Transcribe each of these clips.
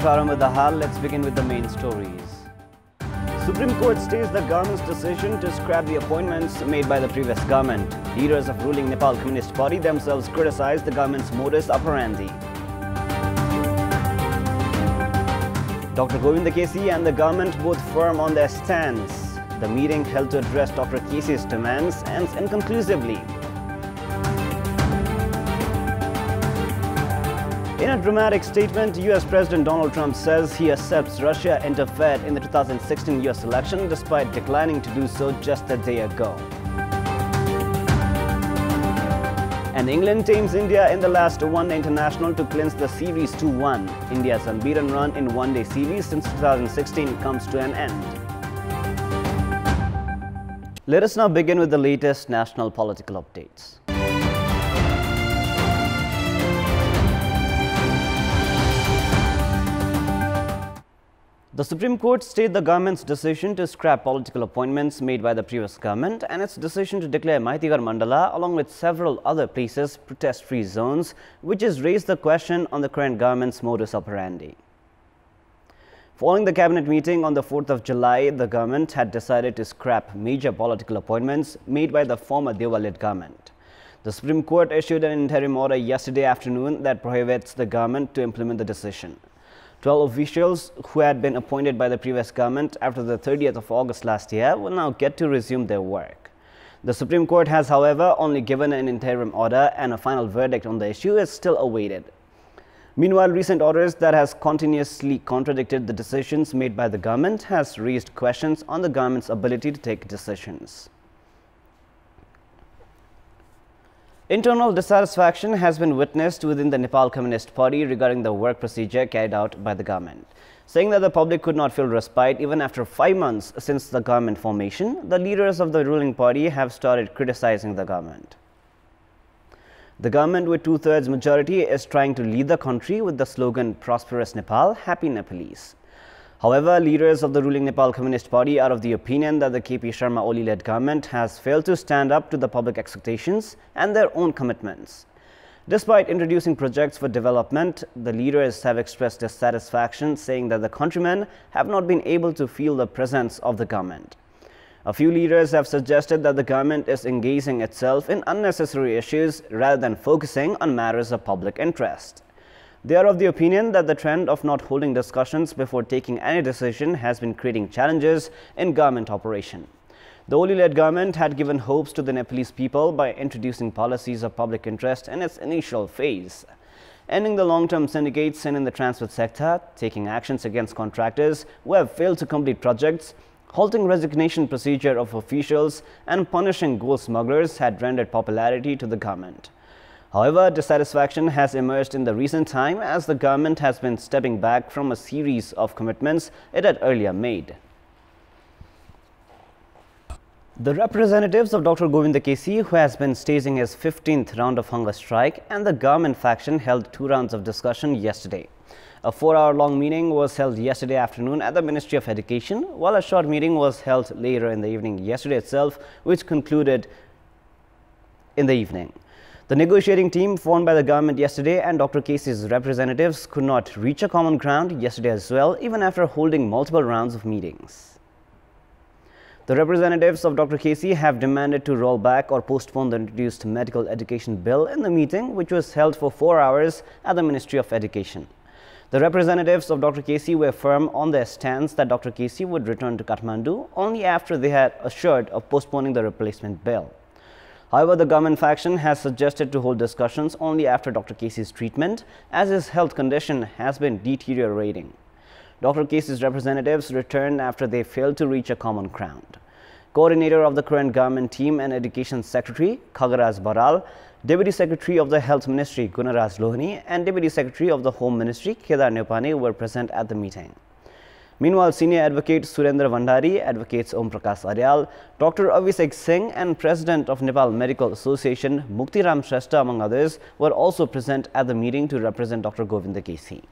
Praram with the Hal. Let's begin with the main stories. Supreme Court stays the government's decision to scrap the appointments made by the previous government. Leaders of ruling Nepal Communist Party themselves criticized the government's modus operandi. Dr. Govinda Kesi and the government both firm on their stance. The meeting held to address Dr. Kesi's demands ends inconclusively. In a dramatic statement, US President Donald Trump says he accepts Russia interfered in the 2016 US election despite declining to do so just a day ago. And England tames India in the last one-day international to clinch the series 2-1. India's unbeaten run in one-day series since 2016 comes to an end. Let us now begin with the latest national political updates. The Supreme Court stayed the government's decision to scrap political appointments made by the previous government and its decision to declare Maitigar Mandala along with several other places protest-free zones, which has raised the question on the current government's modus operandi. Following the cabinet meeting on the 4th of July, the government had decided to scrap major political appointments made by the former Deva-led government. The Supreme Court issued an interim order yesterday afternoon that prohibits the government to implement the decision. 12 officials who had been appointed by the previous government after the 30th of August last year will now get to resume their work. The Supreme Court has, however, only given an interim order and a final verdict on the issue is still awaited. Meanwhile, recent orders that has continuously contradicted the decisions made by the government has raised questions on the government's ability to take decisions. Internal dissatisfaction has been witnessed within the Nepal Communist Party regarding the work procedure carried out by the government. Saying that the public could not feel respite even after 5 months since the government formation, the leaders of the ruling party have started criticizing the government. The government with two-thirds majority is trying to lead the country with the slogan "Prosperous Nepal, Happy Nepalese." However, leaders of the ruling Nepal Communist Party are of the opinion that the KP Sharma Oli-led government has failed to stand up to the public expectations and their own commitments. Despite introducing projects for development, the leaders have expressed dissatisfaction, saying that the countrymen have not been able to feel the presence of the government. A few leaders have suggested that the government is engaging itself in unnecessary issues rather than focusing on matters of public interest. They are of the opinion that the trend of not holding discussions before taking any decision has been creating challenges in government operation. The Oli-led government had given hopes to the Nepalese people by introducing policies of public interest in its initial phase, ending the long-term syndicates in the transport sector, taking actions against contractors who have failed to complete projects, halting resignation procedure of officials, and punishing gold smugglers had rendered popularity to the government. However, dissatisfaction has emerged in the recent time as the government has been stepping back from a series of commitments it had earlier made. The representatives of Dr. Govinda Kesi, who has been staging his 15th round of hunger strike, and the government faction held 2 rounds of discussion yesterday. A 4-hour-long meeting was held yesterday afternoon at the Ministry of Education, while a short meeting was held later in the evening yesterday itself, which concluded in the evening. The negotiating team formed by the government yesterday and Dr. Kesi's representatives could not reach a common ground yesterday as well, even after holding multiple rounds of meetings. The representatives of Dr. Kesi have demanded to roll back or postpone the introduced medical education bill in the meeting, which was held for 4 hours at the Ministry of Education. The representatives of Dr. Kesi were firm on their stance that Dr. Kesi would return to Kathmandu only after they had assured of postponing the replacement bill. However, the government faction has suggested to hold discussions only after Dr. Kesi's treatment, as his health condition has been deteriorating. Dr. Kesi's representatives returned after they failed to reach a common ground. Coordinator of the current government team and Education Secretary Khagaraj Baral, Deputy Secretary of the Health Ministry Gunaraj Lohani, and Deputy Secretary of the Home Ministry Kedar Nepane were present at the meeting. Meanwhile, senior advocate Surendra Vandari, advocates Om Prakash Aryal, Dr. Abhishek Singh and President of Nepal Medical Association Muktiram Shrestha among others were also present at the meeting to represent Dr. Govinda Kesi.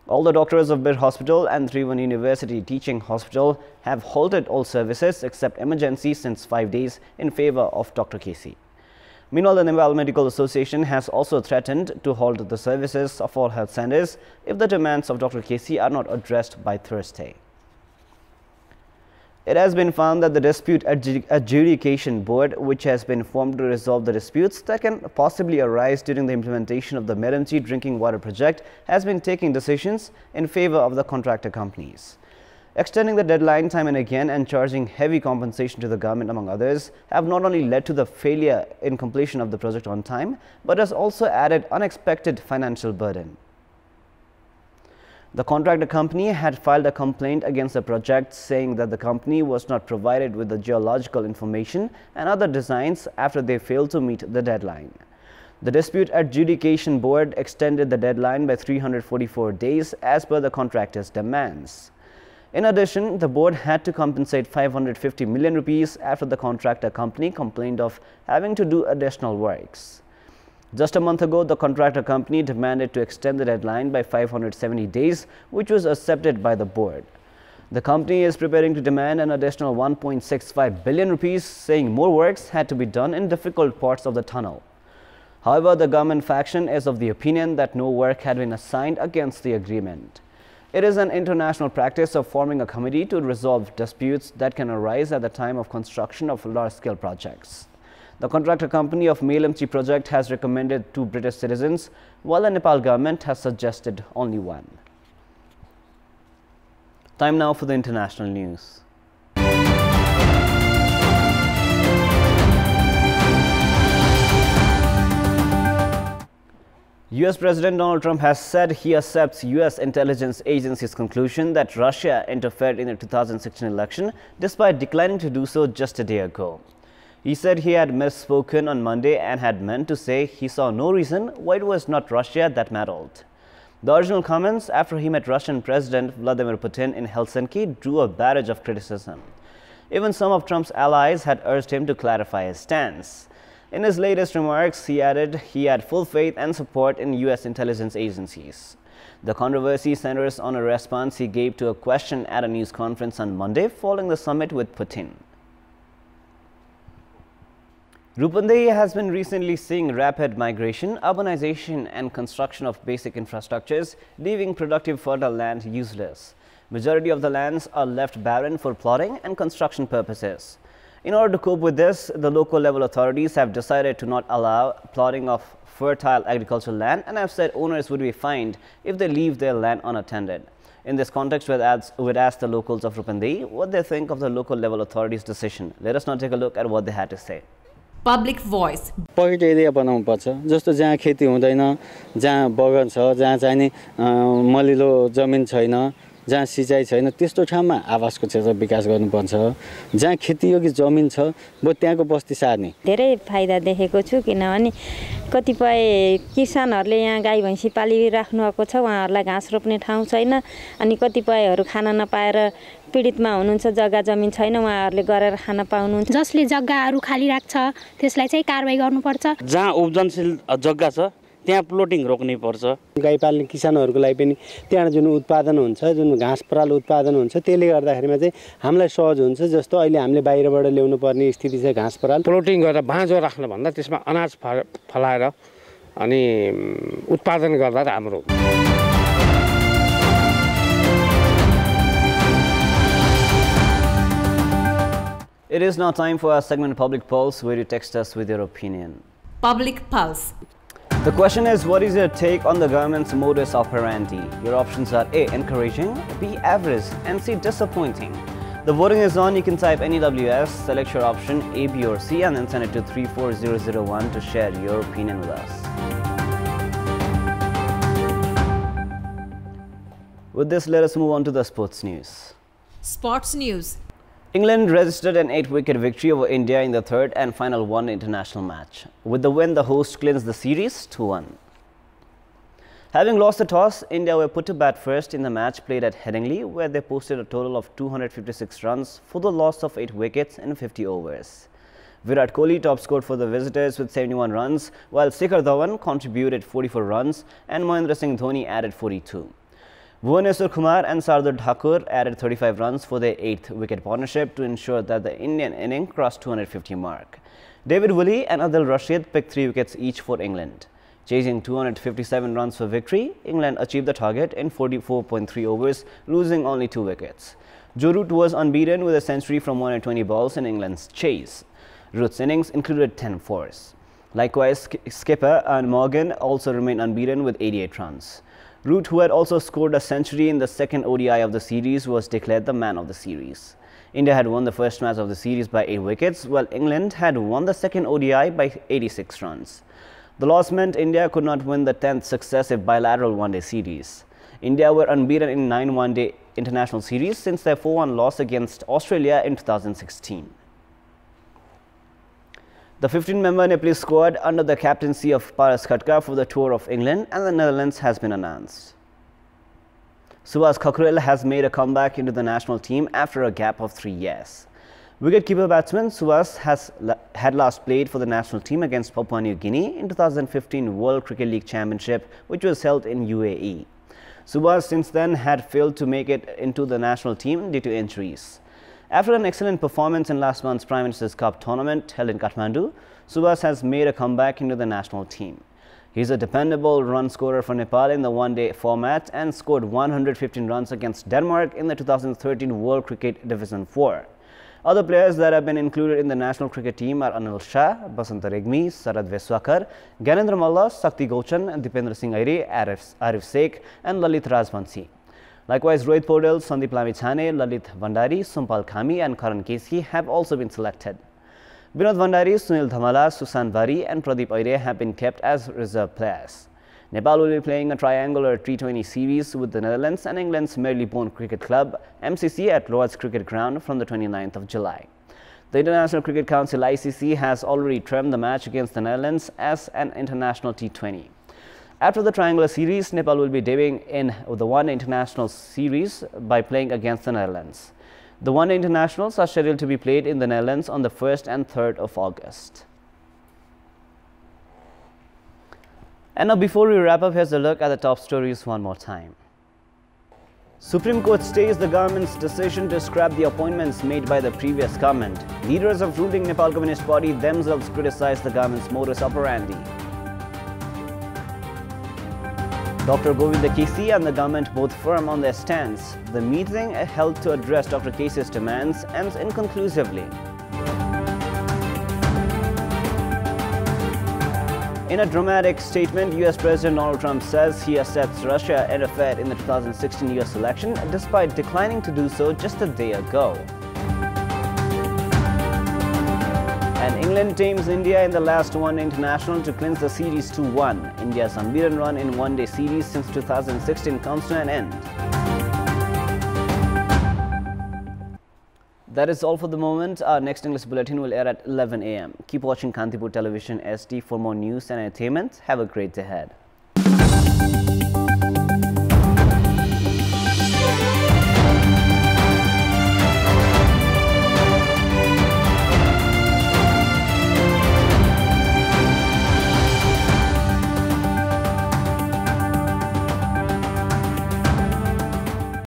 All the doctors of Bir Hospital and Tribhuvan University Teaching Hospital have halted all services except emergency since 5 days in favor of Dr. Kesi. Meanwhile, the Nepal Medical Association has also threatened to halt the services of all health centers if the demands of Dr. KC are not addressed by Thursday. It has been found that the Dispute Adjudication Board, which has been formed to resolve the disputes that can possibly arise during the implementation of the Meramchi drinking water project, has been taking decisions in favor of the contractor companies. Extending the deadline time and again and charging heavy compensation to the government, among others, have not only led to the failure in completion of the project on time, but has also added unexpected financial burden. The contractor company had filed a complaint against the project, saying that the company was not provided with the geological information and other designs after they failed to meet the deadline. The Dispute Adjudication Board extended the deadline by 344 days as per the contractor's demands. In addition, the board had to compensate 550 million rupees after the contractor company complained of having to do additional works. Just a month ago, the contractor company demanded to extend the deadline by 570 days, which was accepted by the board. The company is preparing to demand an additional 1.65 billion rupees, saying more works had to be done in difficult parts of the tunnel. However, the government faction is of the opinion that no work had been assigned against the agreement. It is an international practice of forming a committee to resolve disputes that can arise at the time of construction of large-scale projects. The contractor company of Meramchi project has recommended 2 British citizens, while the Nepal government has suggested only 1. Time now for the international news. US President Donald Trump has said he accepts US intelligence agency's conclusion that Russia interfered in the 2016 election, despite declining to do so just a day ago. He said he had misspoken on Monday and had meant to say he saw no reason why it was not Russia that meddled. The original comments after he met Russian President Vladimir Putin in Helsinki drew a barrage of criticism. Even some of Trump's allies had urged him to clarify his stance. In his latest remarks, he added he had full faith and support in US intelligence agencies. The controversy centers on a response he gave to a question at a news conference on Monday following the summit with Putin. Rupandei has been recently seeing rapid migration, urbanization and construction of basic infrastructures, leaving productive fertile land useless. Majority of the lands are left barren for plotting and construction purposes. In order to cope with this, the local level authorities have decided to not allow plotting of fertile agricultural land and have said owners would be fined if they leave their land unattended. In this context, we'd ask the locals of Rupandei what they think of the local level authorities' decision. Let us now take a look at what they had to say. Public voice. Pocket area बनाउनु पर्छ जस्तो जहाँ खेती हुँदैन जहाँ बगान छ जहाँ चाहिँ मलिलो जमिन छैन जहाँ सिँचाइ छैन त्यस्तो ठाउँमा आवासको क्षेत्र विकास गर्नुपर्छ जहाँ खेतीयोग्य जमिन छ म त्यहाँको बस्ती सार्ने धेरै फाइदा देखेको छु किनभने कतिपय किसानहरुले यहाँ गाई भैँसी पालिराख्नु भएको छ उहाँहरुलाई घाँस रोप्ने ठाउँ छैन अनि कतिपयहरु खान नपाएर पीडितमा हुनुहुन्छ जग्गा जमिन छैन उहाँहरुले गरेर खान पाउनुहुन्छ जसले जग्गाहरु खाली राख्छ त्यसलाई चाहिँ कारबाही गर्नुपर्छ जहाँ उब्जनशील जग्गा छ त्यहाँ प्लोटिङ रोक्नै पर्छ गाई पाल्ने किसानहरुको लागि पनि त्यहाँ जुन उत्पादन हुन्छ जुन घाँस पराल उत्पादन हुन्छ त्यसले गर्दाखेरिमा चाहिँ हामीलाई सहज हुन्छ जस्तो अहिले हामीले बाहिरबाट ल्याउनु पर्ने स्थिति छ घाँस पराल प्लोटिङ गरेर बाँझो राख्न भन्दा त्यसमा अनाज फलाएर अनि उत्पादन गर्दा राम्रो It is now time for our segment Public Pulse, where you text us with your opinion. Public Pulse. The question is, what is your take on the government's modus operandi? Your options are A. Encouraging, B. Average, and C. Disappointing. The voting is on. You can type any WS, select your option A, B or C and then send it to 34001 to share your opinion with us. With this, let us move on to the sports news. Sports news. England registered an 8-wicket victory over India in the third and final one international match. With the win, the hosts clinched the series 2-1. Having lost the toss, India were put to bat first in the match played at Headingley, where they posted a total of 256 runs for the loss of 8 wickets in 50 overs. Virat Kohli top scored for the visitors with 71 runs, while Shikhar Dhawan contributed 44 runs and Mahendra Singh Dhoni added 42. Bhuvaneshwar Kumar and Shardul Thakur added 35 runs for their 8th wicket partnership to ensure that the Indian inning crossed 250 mark. David Willey and Adil Rashid picked 3 wickets each for England. Chasing 257 runs for victory, England achieved the target in 44.3 overs, losing only 2 wickets. Joe Root was unbeaten with a century from 120 balls in England's chase. Root's innings included 10 fours. Likewise, skipper Ian Morgan also remained unbeaten with 88 runs. Root, who had also scored a century in the second ODI of the series, was declared the man of the series. India had won the first match of the series by 8 wickets, while England had won the second ODI by 86 runs. The loss meant India could not win the 10th successive bilateral one-day series. India were unbeaten in 9 one-day international series since their 4-1 loss against Australia in 2016. The 15-member Nepalese squad under the captaincy of Paras Khatka for the tour of England and the Netherlands has been announced. Subhas Khakhrel has made a comeback into the national team after a gap of 3 years. Wicketkeeper batsman Subhas had last played for the national team against Papua New Guinea in 2015 World Cricket League Championship, which was held in UAE. Subhas since then had failed to make it into the national team due to injuries. After an excellent performance in last month's Prime Minister's Cup tournament held in Kathmandu, Subhas has made a comeback into the national team. He is a dependable run scorer for Nepal in the one-day format and scored 115 runs against Denmark in the 2013 World Cricket Division 4. Other players that have been included in the national cricket team are Anil Shah, Basanta Regmi, Sarad Veswakar, Gyanendra Malla, Sakti Gochan, Dipendra Singh Aire, Arif Sheikh and Lalit Rajvanshi. Likewise, Rohit Paudel, Sandeep Lamichhane, Lalit Bhandari, Sumpal Khami and Karan Kesri have also been selected. Vinod Bhandari, Sunil Dhamala, Susan Bari and Pradeep Aire have been kept as reserve players. Nepal will be playing a triangular T20 series with the Netherlands and England's Marylebone Cricket Club (MCC) at Lord's Cricket Ground from the 29th of July. The International Cricket Council (ICC) has already termed the match against the Netherlands as an international T20. After the triangular series, Nepal will be debuting in the one international series by playing against the Netherlands. The one-day internationals are scheduled to be played in the Netherlands on the 1st and 3rd of August. And now, before we wrap up, here's a look at the top stories one more time. Supreme Court stays the government's decision to scrap the appointments made by the previous government. Leaders of ruling Nepal Communist Party themselves criticize the government's modus operandi. Dr. Govinda Kesi and the government both firm on their stance. The meeting held to address Dr. Kesi's demands ends inconclusively. In a dramatic statement, US President Donald Trump says he accepts Russia interfered in the 2016 US election despite declining to do so just a day ago. And England tames India in the last one international to clinch the series 2-1. India's unbeaten run in one-day series since 2016 comes to an end. That is all for the moment. Our next English bulletin will air at 11 a.m. Keep watching Kantipur Television SD for more news and entertainment. Have a great day ahead.